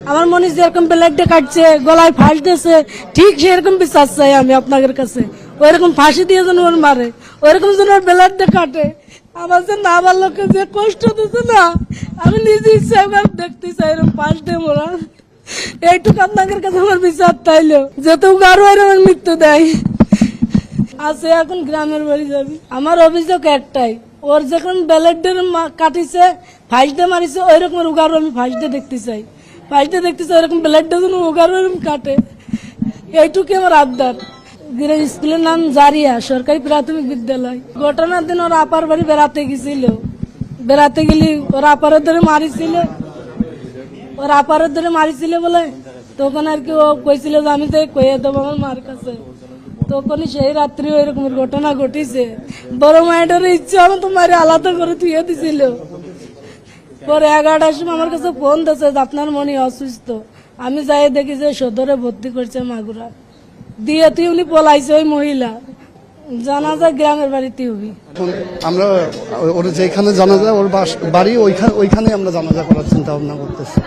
আমার মনে যেরকম ব্লেডে কাটছে, গলায় ফাঁস দিয়েছে, ঠিক সেরকম বিচার চাই আমি আপনাদের কাছে। ওইরকম ফাঁসি দিয়ে যেন ওর মারে, ওইরকম যেন ওর ব্লেডে কাটে। আমার যে না বাল্যকে যে কষ্ট দিচ্ছে না, আমি নিজে ইচ্ছা একবার দেখতে চাই এরকম ফাঁস দিয়ে মোরা। এইটুকু আপনাদের কাছে আমার বিচার তাইলো, যেহেতু আরো এরকম মৃত্যু দেয় আছে। এখন গ্রামের বাড়ি যাবি। আমার অভিযোগ একটাই, ওর যখন ব্লেডের কাটিছে, ফাঁস দিয়ে মারিছে, ওই রকম উগারও আমি ফাঁস দিয়ে দেখতে চাই। ফাঁসটা দেখতেছে ওরকম ব্লেডটা যেন ওগারও এরকম কাটে, এইটুকু আমার আবদার। স্কুলের নাম জারিয়া সরকারি প্রাথমিক বিদ্যালয়। ঘটনার দিন ওর আপার বাড়ি বেড়াতে গেছিল, বেড়াতে গেলি ওর আপারের ধরে মারিছিল, ওর আপারের ধরে মারিছিল বলে তখন আর কি ও কইছিল যে আমি তো কইয়ে দেবো আমার মার কাছে। তখনই সেই রাত্রি ওই রকমের ঘটনা ঘটিছে। বড় মায়ের ইচ্ছা আমি তো মারি আলাদা করে ধুয়ে দিছিল। পরে 11টার সময় আমার কাছে ফোন দিয়েছে যে আপনার মনে অসুস্থ। আমি যাই দেখি যে সদরে ভর্তি করছে মাগুরা দিয়ে, তুই উনি পলাইছে ওই মহিলা। জানাজা গ্রামের বাড়িতে হবি। আমরা ওর যেখানে জানাজা, ওর বাড়ি ওইখানে আমরা জানাজা করার চিন্তা ভাবনা করতেছি।